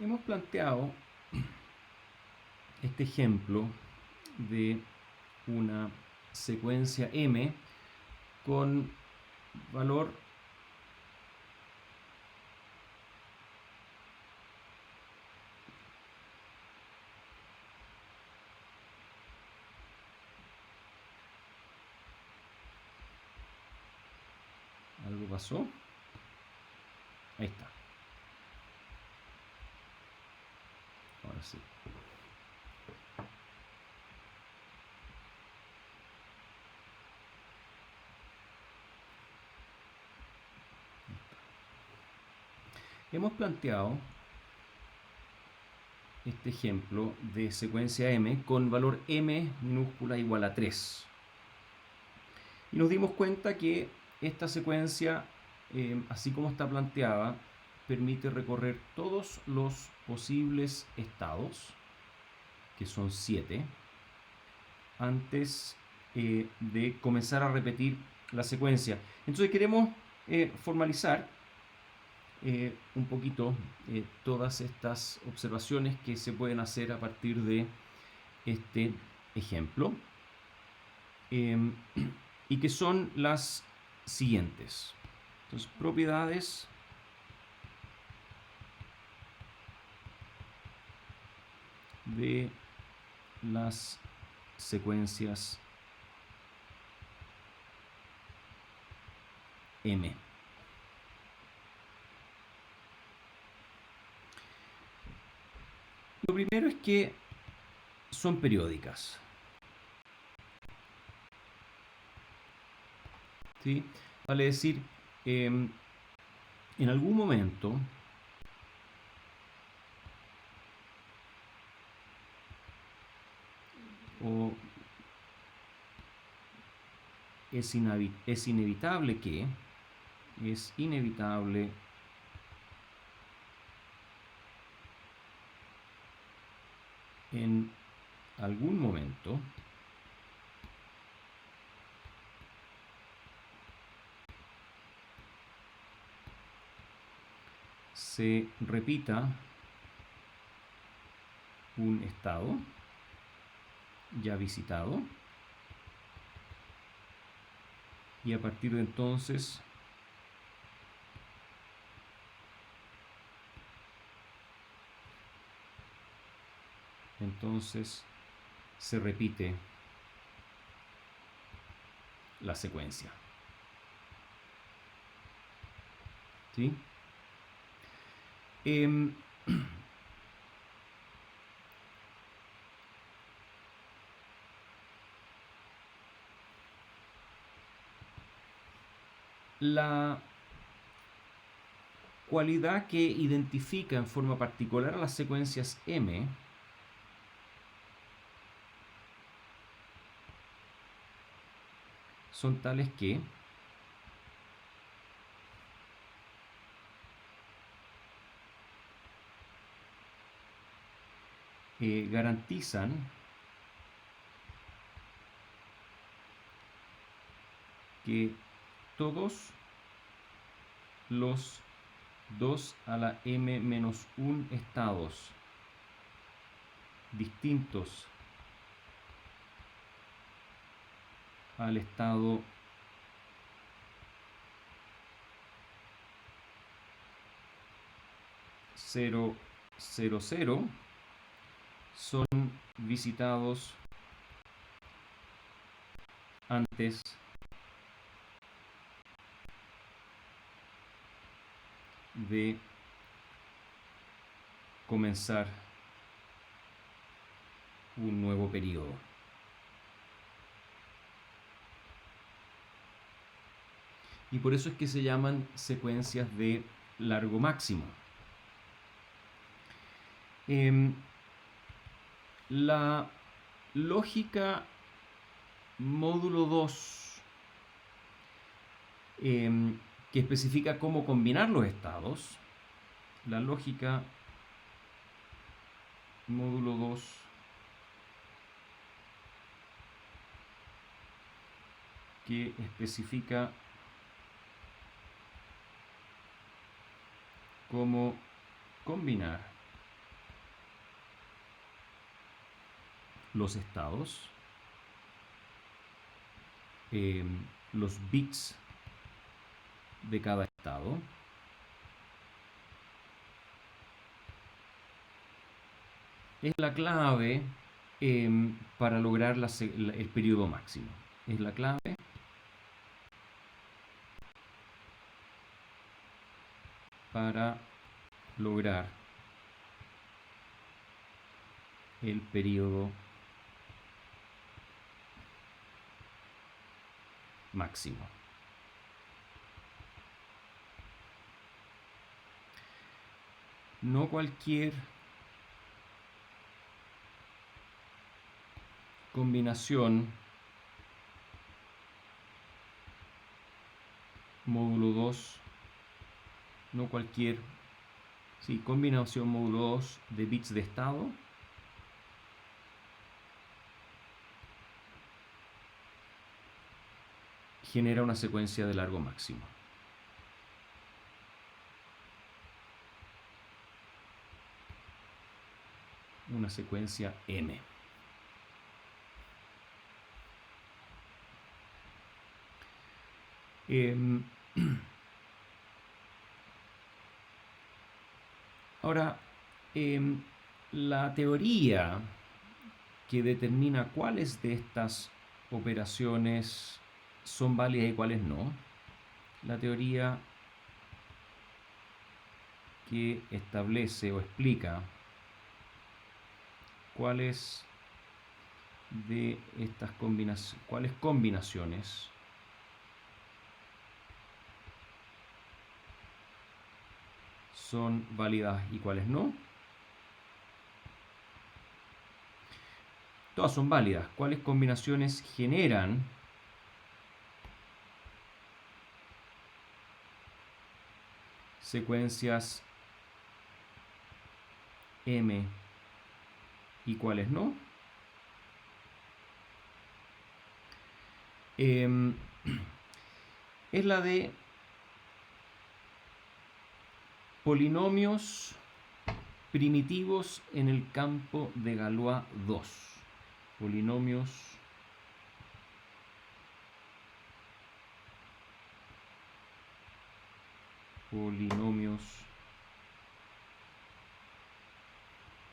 Hemos planteado este ejemplo de una secuencia M con valor algo pasó. Ahí está. Ahora sí. Hemos planteado este ejemplo de secuencia M con valor M minúscula igual a 3. Y nos dimos cuenta que esta secuencia, así como está planteada, permite recorrer todos los posibles estados, que son 7, antes de comenzar a repetir la secuencia. Entonces queremos formalizar un poquito todas estas observaciones que se pueden hacer a partir de este ejemplo, y que son las siguientes. Entonces, propiedades de las secuencias M. Lo primero es que son periódicas. ¿Sí? Vale decir, en algún momento o es inevitable que en algún momento se repita un estado ya visitado, y a partir de entonces se repite la secuencia. ¿Sí? La cualidad que identifica en forma particular a las secuencias M son tales que garantizan que todos los 2 a la m-1 estados distintos al estado cero, 0, 0 son visitados antes de comenzar un nuevo periodo. Y por eso es que se llaman secuencias de largo máximo. La lógica módulo 2, que especifica cómo combinar los estados, la lógica módulo 2 que especifica cómo combinar los estados, los bits de cada estado, es la clave para lograr el periodo máximo. Es la clave para lograr el periodo máximo. No cualquier combinación módulo 2, no cualquier combinación módulo 2 de bits de estado genera una secuencia de largo máximo. Una secuencia M. Ahora, la teoría que determina cuáles de estas operaciones son válidas y cuáles no, la teoría que establece o explica cuáles de estas combinaciones son válidas y cuáles no. Todas son válidas. ¿Cuáles combinaciones generan secuencias M y cuáles no? Es la de polinomios primitivos en el campo de Galois 2. Polinomios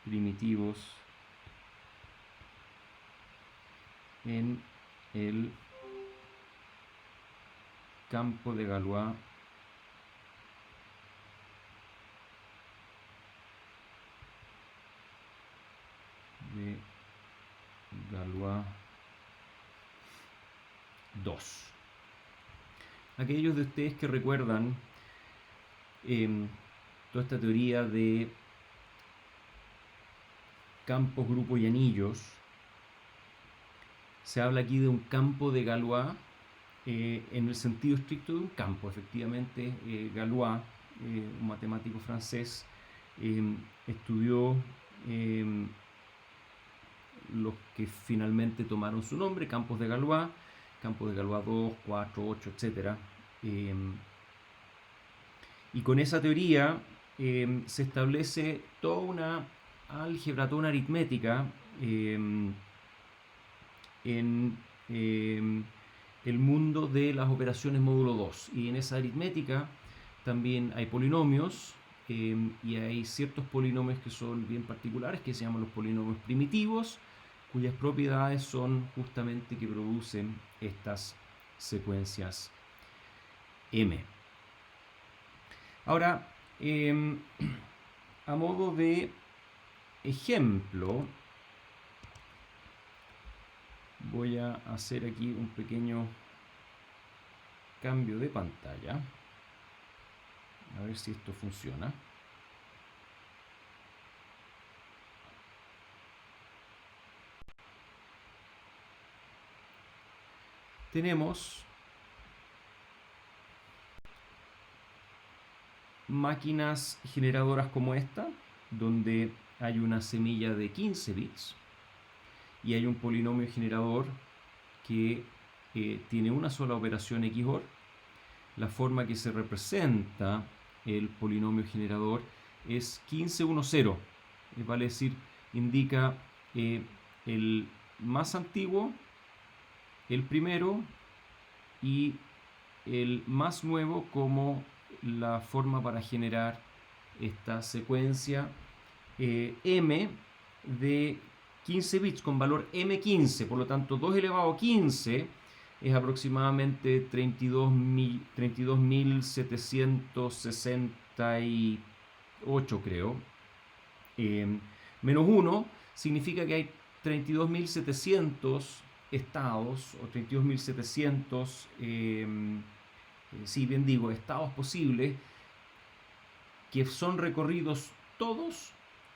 primitivos en el campo de Galois de Galois 2. Aquellos de ustedes que recuerdan toda esta teoría de campos, grupos y anillos, se habla aquí de un campo de Galois en el sentido estricto de un campo. Efectivamente, Galois, un matemático francés, estudió los que finalmente tomaron su nombre, campos de Galois 2, 4, 8, etc. Y con esa teoría se establece toda una álgebra, toda una aritmética en el mundo de las operaciones módulo 2. Y en esa aritmética también hay polinomios y hay ciertos polinomios que son bien particulares, que se llaman los polinomios primitivos, cuyas propiedades son justamente que producen estas secuencias M. Ahora, a modo de ejemplo, voy a hacer aquí un pequeño cambio de pantalla. A ver si esto funciona. Tenemos máquinas generadoras como esta, donde hay una semilla de 15 bits y hay un polinomio generador que tiene una sola operación XOR. La forma que se representa el polinomio generador es 15, 1, 0. Vale decir, indica el más antiguo, el primero y el más nuevo como la forma para generar esta secuencia m de 15 bits con valor m15. Por lo tanto, 2 elevado a 15 es aproximadamente 32.768, creo. Menos 1 significa que hay 32.700 estados o 32.700, si bien digo, estados posibles que son recorridos todos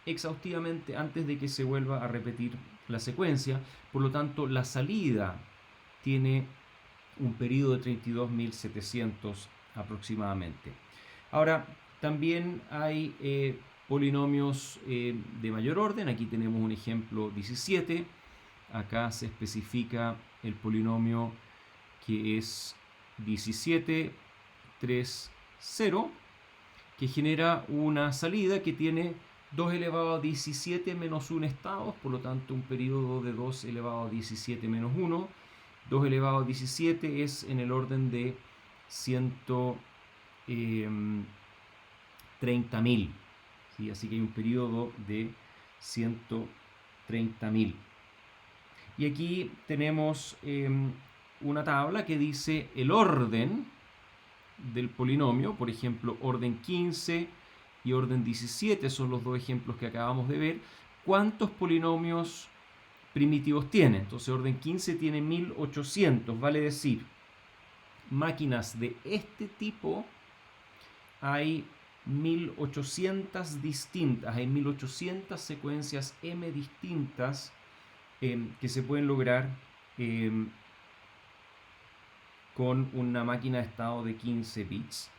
exhaustivamente antes de que se vuelva a repetir la secuencia. Por lo tanto, la salida tiene un periodo de 32.700 aproximadamente. Ahora, también hay polinomios de mayor orden. Aquí tenemos un ejemplo 17. Acá se especifica el polinomio que es 17, 3, 0, que genera una salida que tiene 2 elevado a 17 menos 1 estados, por lo tanto un periodo de 2 elevado a 17 menos 1. 2 elevado a 17 es en el orden de 130.000. ¿Sí? Así que hay un periodo de 130.000. Y aquí tenemos una tabla que dice el orden del polinomio. Por ejemplo, orden 15 y orden 17 son los dos ejemplos que acabamos de ver. ¿Cuántos polinomios primitivos tiene? Entonces, orden 15 tiene 1800, vale decir, máquinas de este tipo hay 1800 distintas, hay 1800 secuencias M distintas que se pueden lograr con una máquina de estado de 15 bits.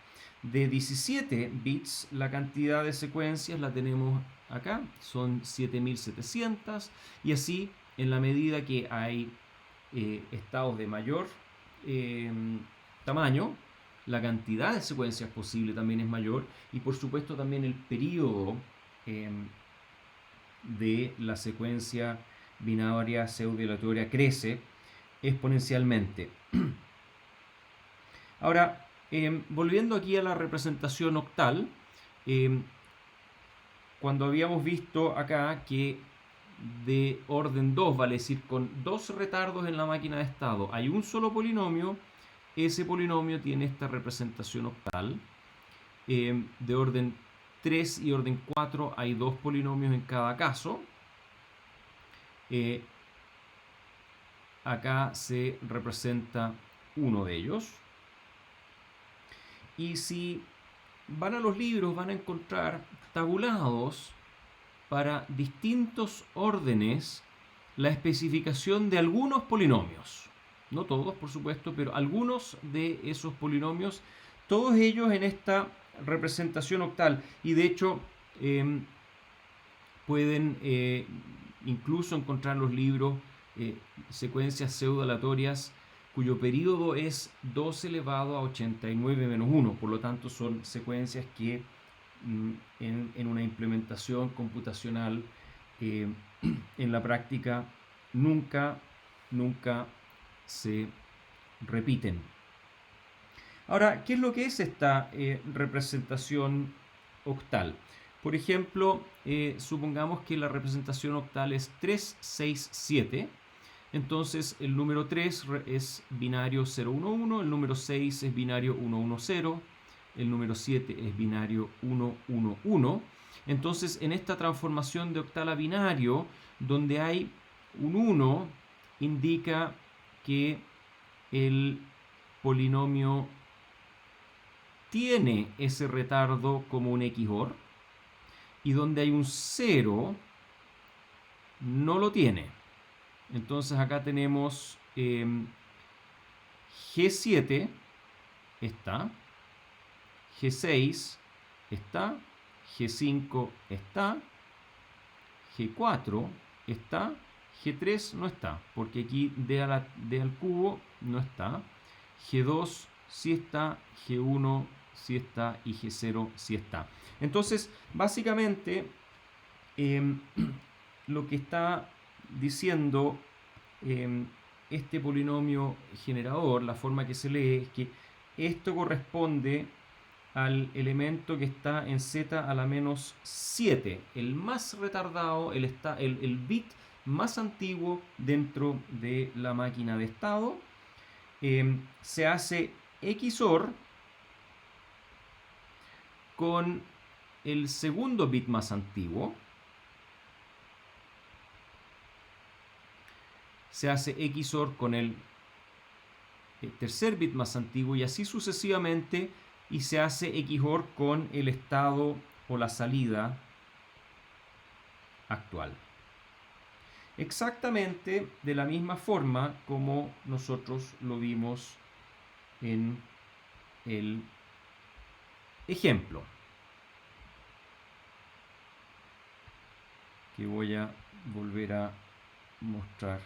De 17 bits, la cantidad de secuencias la tenemos acá, son 7700, y así, en la medida que hay estados de mayor tamaño, la cantidad de secuencias posible también es mayor, y por supuesto también el periodo de la secuencia binaria pseudo-aleatoria crece exponencialmente. Ahora, volviendo aquí a la representación octal, cuando habíamos visto acá que de orden 2, vale decir, con 2 retardos en la máquina de estado, hay un solo polinomio, ese polinomio tiene esta representación octal. De orden 3 y orden 4 hay 2 polinomios en cada caso. Acá se representa uno de ellos. Y si van a los libros van a encontrar tabulados para distintos órdenes la especificación de algunos polinomios. No todos, por supuesto, pero algunos de esos polinomios, todos ellos en esta representación octal. Y de hecho, pueden incluso encontrar en los libros secuencias pseudo-aleatorias cuyo periodo es 2 elevado a 89 menos 1. Por lo tanto, son secuencias que en una implementación computacional en la práctica nunca se repiten. Ahora, ¿qué es lo que es esta representación octal? Por ejemplo, supongamos que la representación octal es 3, 6, 7. Entonces el número 3 es binario 011, el número 6 es binario 110, el número 7 es binario 111. Entonces en esta transformación de octal a binario, donde hay un 1, indica que el polinomio tiene ese retardo como un XOR, y donde hay un 0 no lo tiene. Entonces acá tenemos G7 está, G6 está, G5 está, G4 está, G3 no está, porque aquí D al cubo no está, G2 sí está, G1 sí está y G0 sí está. Entonces, básicamente, lo que está diciendo este polinomio generador, la forma que se lee es que esto corresponde al elemento que está en z a la menos 7, el más retardado, el bit más antiguo dentro de la máquina de estado. Se hace XOR con el segundo bit más antiguo. Se hace XOR con el tercer bit más antiguo y así sucesivamente, y se hace XOR con el estado o la salida actual. Exactamente de la misma forma como nosotros lo vimos en el ejemplo que voy a volver a mostrar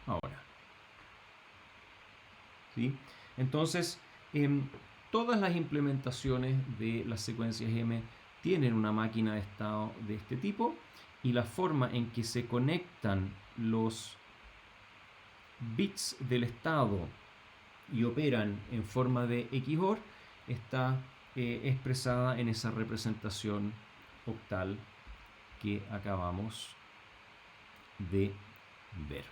ahora. ¿Sí? Entonces, todas las implementaciones de las secuencias M tienen una máquina de estado de este tipo, y la forma en que se conectan los bits del estado y operan en forma de XOR está expresada en esa representación octal que acabamos de ver.